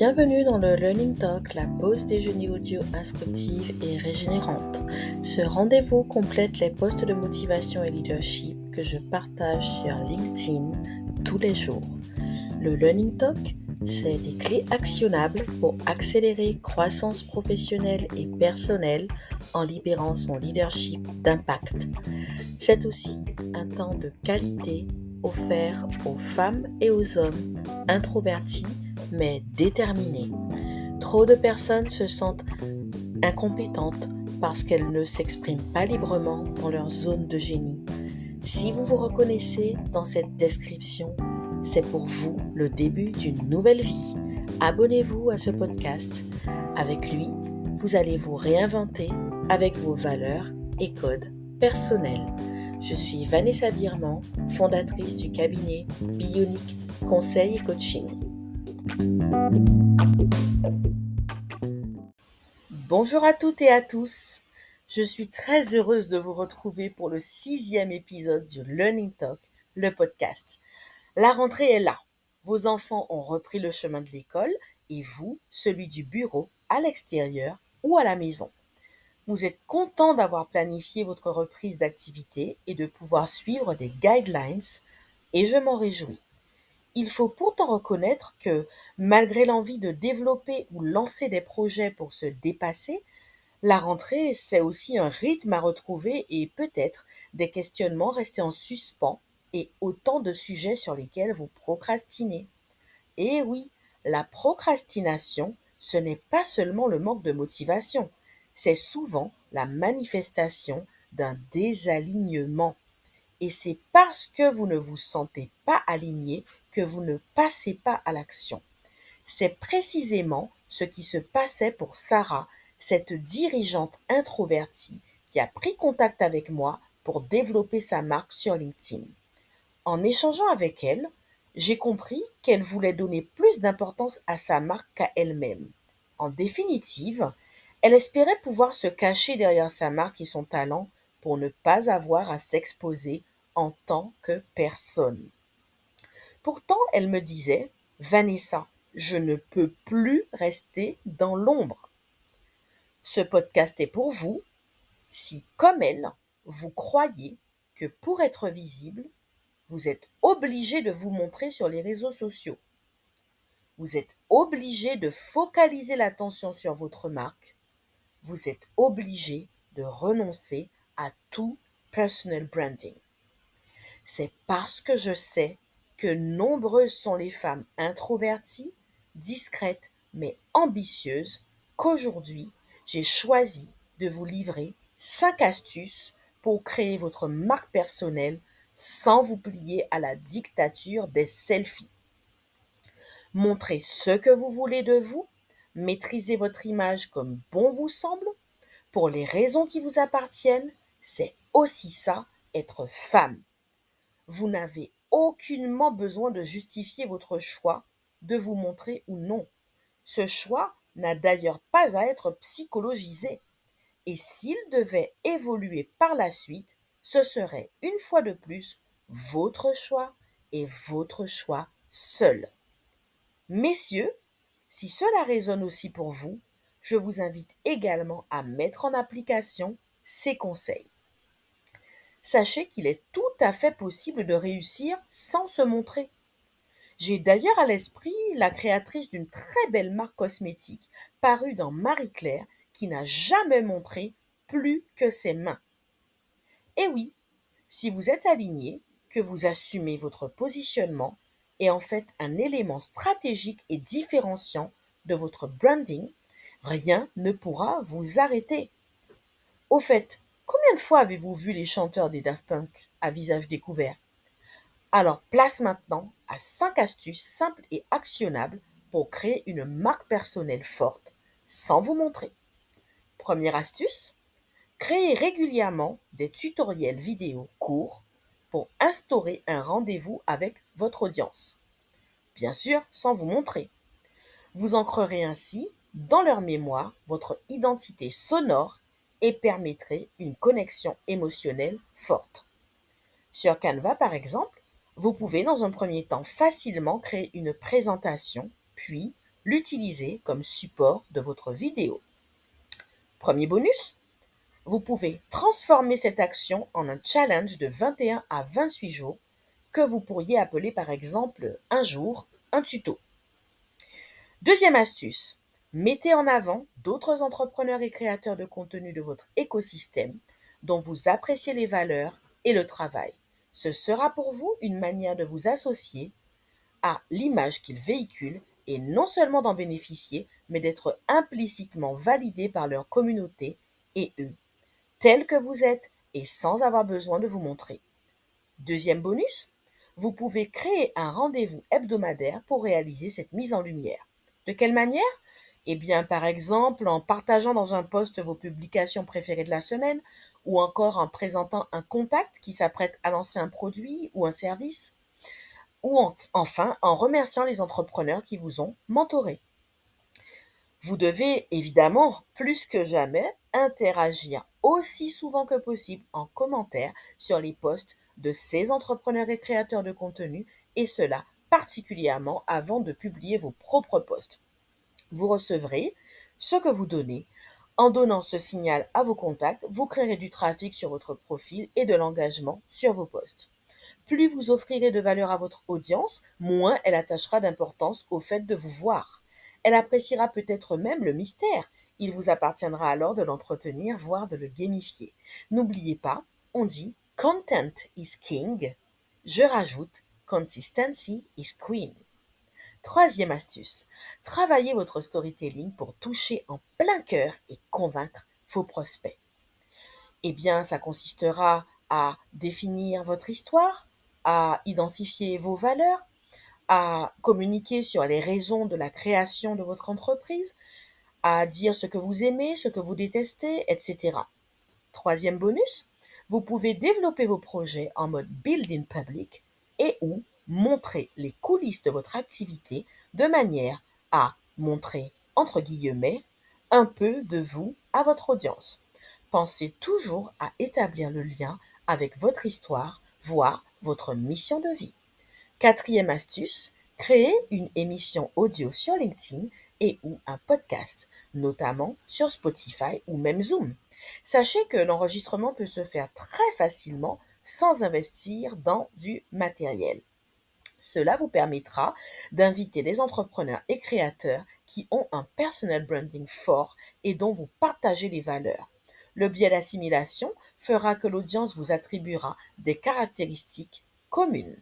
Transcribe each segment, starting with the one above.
Bienvenue dans le Learning Talk, la pause déjeuner audio instructive et régénérante. Ce rendez-vous complète les posts de motivation et leadership que je partage sur LinkedIn tous les jours. Le Learning Talk, c'est des clés actionnables pour accélérer croissance professionnelle et personnelle en libérant son leadership d'impact. C'est aussi un temps de qualité offert aux femmes et aux hommes introvertis mais déterminés. Trop de personnes se sentent incompétentes parce qu'elles ne s'expriment pas librement dans leur zone de génie. Si vous vous reconnaissez dans cette description, c'est pour vous le début d'une nouvelle vie. Abonnez-vous à ce podcast. Avec lui, vous allez vous réinventer avec vos valeurs et codes personnels. Je suis Vanessa Birman, fondatrice du cabinet Bionic Conseil et Coaching. Bonjour à toutes et à tous. Je suis très heureuse de vous retrouver pour le 6e épisode du Learning Talk, le podcast. La rentrée est là. Vos enfants ont repris le chemin de l'école et vous, celui du bureau, à l'extérieur ou à la maison. Vous êtes content d'avoir planifié votre reprise d'activité et de pouvoir suivre des guidelines et je m'en réjouis. Il faut pourtant reconnaître que, malgré l'envie de développer ou lancer des projets pour se dépasser, la rentrée, c'est aussi un rythme à retrouver et peut-être des questionnements restés en suspens et autant de sujets sur lesquels vous procrastinez. Et oui, la procrastination, ce n'est pas seulement le manque de motivation, c'est souvent la manifestation d'un désalignement. Et c'est parce que vous ne vous sentez pas aligné que vous ne passez pas à l'action. C'est précisément ce qui se passait pour Sarah, cette dirigeante introvertie qui a pris contact avec moi pour développer sa marque sur LinkedIn. En échangeant avec elle, j'ai compris qu'elle voulait donner plus d'importance à sa marque qu'à elle-même. En définitive, elle espérait pouvoir se cacher derrière sa marque et son talent pour ne pas avoir à s'exposer en tant que personne. Pourtant, elle me disait, « Vanessa, je ne peux plus rester dans l'ombre. » Ce podcast est pour vous si, comme elle, vous croyez que pour être visible, vous êtes obligé de vous montrer sur les réseaux sociaux. Vous êtes obligé de focaliser l'attention sur votre marque. Vous êtes obligé de renoncer à tout personal branding. C'est parce que je sais que nombreuses sont les femmes introverties, discrètes mais ambitieuses qu'aujourd'hui, j'ai choisi de vous livrer 5 astuces pour créer votre marque personnelle sans vous plier à la dictature des selfies. Montrez ce que vous voulez de vous, maîtrisez votre image comme bon vous semble, pour les raisons qui vous appartiennent, c'est aussi ça, être femme. Vous n'avez aucunement besoin de justifier votre choix, de vous montrer ou non. Ce choix n'a d'ailleurs pas à être psychologisé. Et s'il devait évoluer par la suite, ce serait une fois de plus votre choix et votre choix seul. Messieurs, si cela résonne aussi pour vous, je vous invite également à mettre en application ces conseils. Sachez qu'il est tout à fait possible de réussir sans se montrer. J'ai d'ailleurs à l'esprit la créatrice d'une très belle marque cosmétique parue dans Marie Claire qui n'a jamais montré plus que ses mains. Et oui, si vous êtes aligné, que vous assumez votre positionnement et en fait un élément stratégique et différenciant de votre branding, rien ne pourra vous arrêter. Au fait, combien de fois avez-vous vu les chanteurs des Daft Punk à visage découvert? Alors place maintenant à 5 astuces simples et actionnables pour créer une marque personnelle forte sans vous montrer. Première astuce, créez régulièrement des tutoriels vidéo courts pour instaurer un rendez-vous avec votre audience. Bien sûr, sans vous montrer. Vous ancrerez ainsi dans leur mémoire votre identité sonore et permettrez une connexion émotionnelle forte. Sur Canva, par exemple, vous pouvez dans un premier temps facilement créer une présentation, puis l'utiliser comme support de votre vidéo. Premier bonus, vous pouvez transformer cette action en un challenge de 21 à 28 jours que vous pourriez appeler par exemple un jour un tuto. Deuxième astuce, mettez en avant d'autres entrepreneurs et créateurs de contenu de votre écosystème dont vous appréciez les valeurs et le travail. Ce sera pour vous une manière de vous associer à l'image qu'ils véhiculent et non seulement d'en bénéficier, mais d'être implicitement validé par leur communauté et eux, tels que vous êtes et sans avoir besoin de vous montrer. Deuxième bonus, vous pouvez créer un rendez-vous hebdomadaire pour réaliser cette mise en lumière. De quelle manière? Eh bien, par exemple, en partageant dans un post vos publications préférées de la semaine, ou encore en présentant un contact qui s'apprête à lancer un produit ou un service, ou enfin en remerciant les entrepreneurs qui vous ont mentoré. Vous devez évidemment, plus que jamais, interagir aussi souvent que possible en commentaire sur les posts de ces entrepreneurs et créateurs de contenu, et cela particulièrement avant de publier vos propres posts. Vous recevrez ce que vous donnez. En donnant ce signal à vos contacts, vous créerez du trafic sur votre profil et de l'engagement sur vos posts. Plus vous offrirez de valeur à votre audience, moins elle attachera d'importance au fait de vous voir. Elle appréciera peut-être même le mystère. Il vous appartiendra alors de l'entretenir, voire de le gamifier. N'oubliez pas, on dit content is king. Je rajoute consistency is queen. Troisième astuce, travaillez votre storytelling pour toucher en plein cœur et convaincre vos prospects. Eh bien, ça consistera à définir votre histoire, à identifier vos valeurs, à communiquer sur les raisons de la création de votre entreprise, à dire ce que vous aimez, ce que vous détestez, etc. Troisième bonus, vous pouvez développer vos projets en mode build in public et ou montrer les coulisses de votre activité de manière à montrer, entre guillemets, un peu de vous à votre audience. Pensez toujours à établir le lien avec votre histoire, voire votre mission de vie. Quatrième astuce, créez une émission audio sur LinkedIn et ou un podcast, notamment sur Spotify ou même Zoom. Sachez que l'enregistrement peut se faire très facilement sans investir dans du matériel. Cela vous permettra d'inviter des entrepreneurs et créateurs qui ont un personal branding fort et dont vous partagez les valeurs. Le biais d'assimilation fera que l'audience vous attribuera des caractéristiques communes.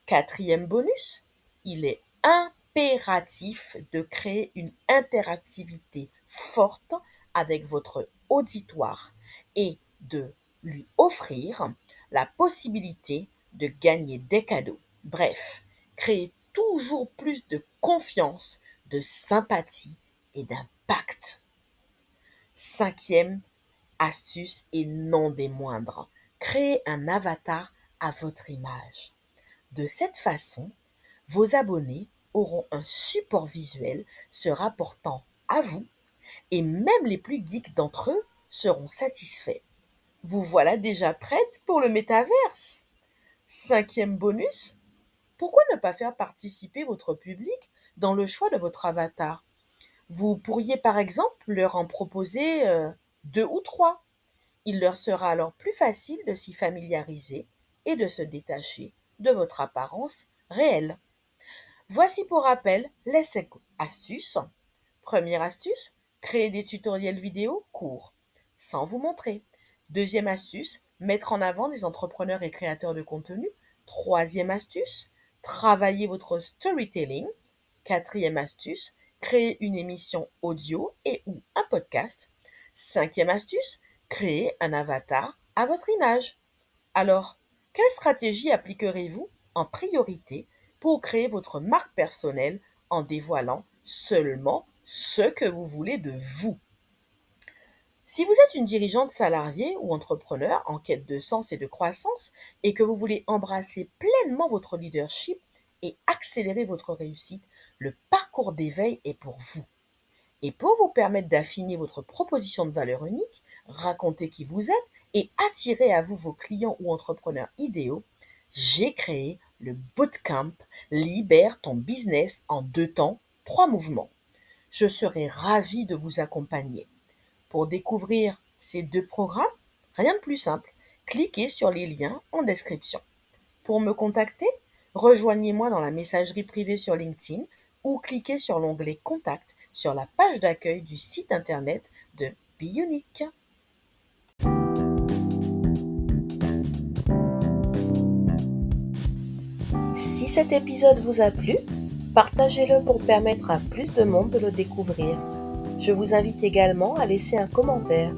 Quatrième bonus, il est impératif de créer une interactivité forte avec votre auditoire et de lui offrir la possibilité de gagner des cadeaux. Bref, créer toujours plus de confiance, de sympathie et d'impact. Cinquième astuce et non des moindres, créer un avatar à votre image. De cette façon, vos abonnés auront un support visuel se rapportant à vous et même les plus geeks d'entre eux seront satisfaits. Vous voilà déjà prête pour le métaverse. Cinquième bonus, pourquoi ne pas faire participer votre public dans le choix de votre avatar? Vous pourriez par exemple leur en proposer 2 ou 3. Il leur sera alors plus facile de s'y familiariser et de se détacher de votre apparence réelle. Voici pour rappel les 5 astuces. Première astuce, créer des tutoriels vidéo courts, sans vous montrer. Deuxième astuce, mettre en avant des entrepreneurs et créateurs de contenu. Troisième astuce, travailler votre storytelling. Quatrième astuce, créer une émission audio et ou un podcast. Cinquième astuce, créer un avatar à votre image. Alors, quelle stratégie appliquerez-vous en priorité pour créer votre marque personnelle en dévoilant seulement ce que vous voulez de vous? Si vous êtes une dirigeante salariée ou entrepreneur en quête de sens et de croissance et que vous voulez embrasser pleinement votre leadership et accélérer votre réussite, le parcours d'éveil est pour vous. Et pour vous permettre d'affiner votre proposition de valeur unique, raconter qui vous êtes et attirer à vous vos clients ou entrepreneurs idéaux, j'ai créé le Bootcamp Libère ton business en 2 temps 3 mouvements. Je serai ravie de vous accompagner. Pour découvrir ces 2 programmes, rien de plus simple, cliquez sur les liens en description. Pour me contacter, rejoignez-moi dans la messagerie privée sur LinkedIn ou cliquez sur l'onglet Contact sur la page d'accueil du site internet de Bionic. Si cet épisode vous a plu, partagez-le pour permettre à plus de monde de le découvrir. Je vous invite également à laisser un commentaire.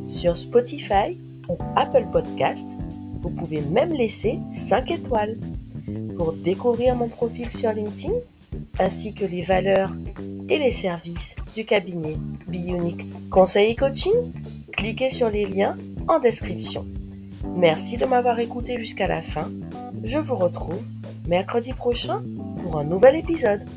Sur Spotify ou Apple Podcast, vous pouvez même laisser 5 étoiles. Pour découvrir mon profil sur LinkedIn, ainsi que les valeurs et les services du cabinet Bionic Conseil et Coaching, cliquez sur les liens en description. Merci de m'avoir écouté jusqu'à la fin. Je vous retrouve mercredi prochain pour un nouvel épisode.